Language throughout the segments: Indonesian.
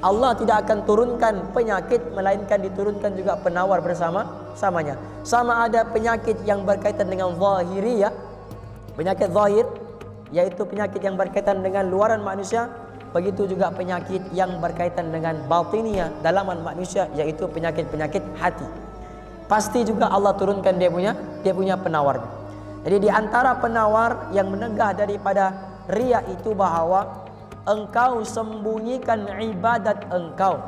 Allah tidak akan turunkan penyakit, melainkan diturunkan juga penawar bersama-samanya. Sama ada penyakit yang berkaitan dengan zahiriyah, penyakit zahir, yaitu penyakit yang berkaitan dengan luaran manusia. Begitu juga penyakit yang berkaitan dengan batiniyah, dalaman manusia, yaitu penyakit-penyakit hati. Pasti juga Allah turunkan dia punya penawar. Jadi di antara penawar yang menegah daripada riya itu bahwa engkau sembunyikan ibadat engkau.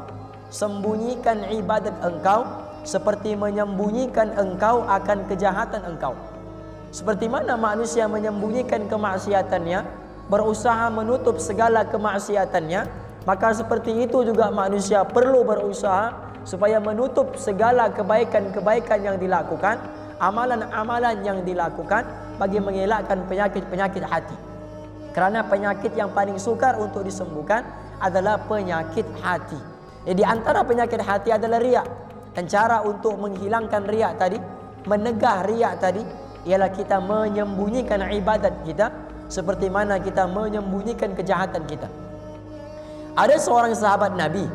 Sembunyikan ibadat engkau seperti menyembunyikan engkau akan kejahatan engkau. Seperti mana manusia menyembunyikan kemaksiatannya, berusaha menutup segala kemaksiatannya, maka seperti itu juga manusia perlu berusaha supaya menutup segala kebaikan-kebaikan yang dilakukan, amalan-amalan yang dilakukan, bagi mengelakkan penyakit-penyakit hati. Kerana penyakit yang paling sukar untuk disembuhkan adalah penyakit hati. Jadi antara penyakit hati adalah riya. Dan cara untuk menghilangkan riya tadi, menegah riya tadi, ialah kita menyembunyikan ibadat kita seperti mana kita menyembunyikan kejahatan kita. Ada seorang sahabat Nabi,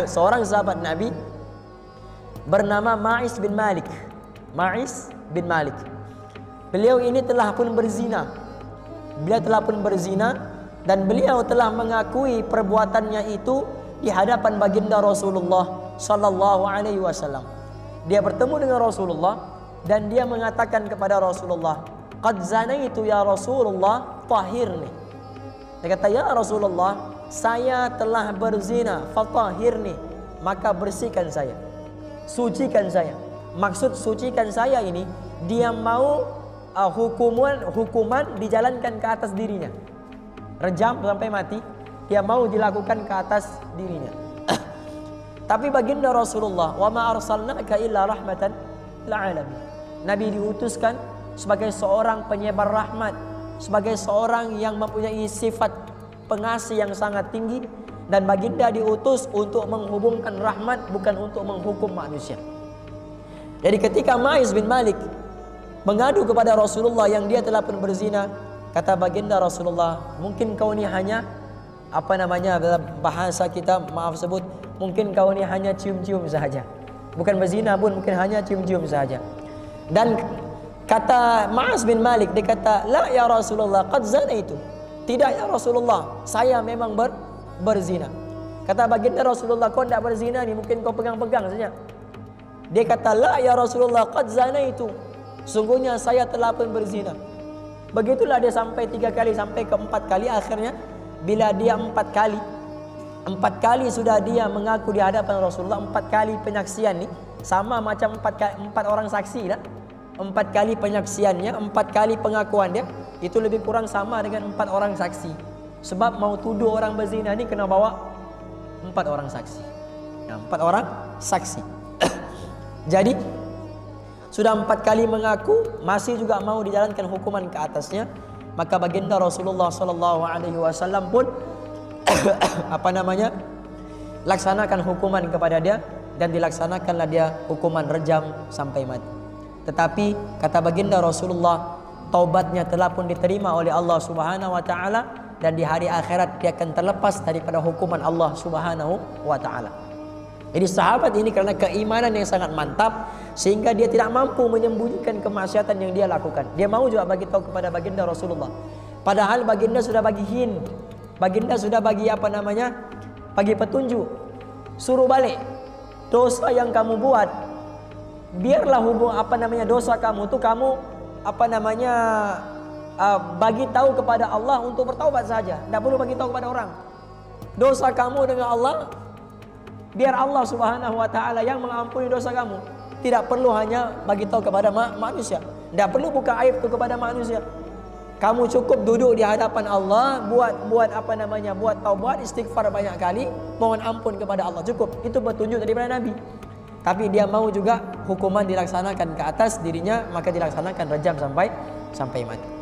seorang sahabat Nabi bernama Ma'is bin Malik. Ma'is bin Malik. Beliau ini telah pun berzina. Beliau telah pun berzina dan beliau telah mengakui perbuatannya itu di hadapan baginda Rasulullah sallallahu alaihi wasallam. Dia bertemu dengan Rasulullah dan dia mengatakan kepada Rasulullah, "Qad zanaitu ya Rasulullah, tahhirni." Dia kata, "Ya Rasulullah, saya telah berzina, fatahhirni." Maka bersihkan saya, sucikan saya. Maksud sucikan saya ini, dia mau hukuman dijalankan ke atas dirinya, rejam sampai mati, dia mau dilakukan ke atas dirinya. Tapi baginda Rasulullah, "Wa ma arsalnaka illa rahmatan lil alamin." Nabi diutuskan sebagai seorang penyebar rahmat, sebagai seorang yang mempunyai sifat pengasih yang sangat tinggi, dan baginda diutus untuk menghubungkan rahmat, bukan untuk menghukum manusia. Jadi ketika Ma'is bin Malik mengadu kepada Rasulullah yang dia telah pun berzina, kata baginda Rasulullah, "Mungkin kau ni hanya dalam bahasa kita, maaf sebut, mungkin kau ni hanya cium-cium sahaja. Bukan berzina pun, mungkin hanya cium-cium sahaja." Dan kata Ma'is bin Malik, dia kata, "La ya Rasulullah, qad zanaitu." Tidak ya Rasulullah, saya memang berzina. Kata baginda Rasulullah, "Kau tidak berzina ni, mungkin kau pegang-pegang saja." Dia kata, "La ya Rasulullah, qad zanaitu." Sungguhnya saya telah pun berzina. Begitulah dia sampai 3 kali, sampai ke 4 kali. Akhirnya bila dia 4 kali sudah dia mengaku di hadapan Rasulullah, 4 kali penyaksian ni sama macam 4 orang saksi dah. 4 kali penyaksiannya, 4 kali pengakuan dia, itu lebih kurang sama dengan 4 orang saksi. Sebab mau tuduh orang berzina ni kena bawa 4 orang saksi. 4 orang saksi. Jadi sudah 4 kali mengaku, masih juga mau dijalankan hukuman ke atasnya, maka baginda Rasulullah sallallahu alaihi wasallam pun laksanakan hukuman kepada dia, dan dilaksanakanlah dia hukuman rejam sampai mati. Tetapi kata baginda Rasulullah, taubatnya telah pun diterima oleh Allah Subhanahu wa taala, dan di hari akhirat dia akan terlepas daripada hukuman Allah Subhanahu wa taala. Jadi sahabat ini kerana keimanan yang sangat mantap, sehingga dia tidak mampu menyembunyikan kemaksiatan yang dia lakukan. Dia mau juga bagi tahu kepada baginda Rasulullah. Padahal baginda sudah bagi hint, baginda sudah bagi bagi petunjuk, suruh balik. Dosa yang kamu buat, biarlah dosa kamu tu kamu bagi tahu kepada Allah untuk bertaubat saja. Tidak perlu bagi tahu kepada orang. Dosa kamu dengan Allah, biar Allah Subhanahu wa taala yang mengampuni dosa kamu. Tidak perlu hanya bagi tahu kepada manusia. Tidak perlu buka aib itu kepada manusia. Kamu cukup duduk di hadapan Allah, buat taubat, istighfar banyak kali, mohon ampun kepada Allah, cukup. Itu petunjuk daripada Nabi. Tapi dia mau juga hukuman dilaksanakan ke atas dirinya, maka dilaksanakan rejam sampai mati.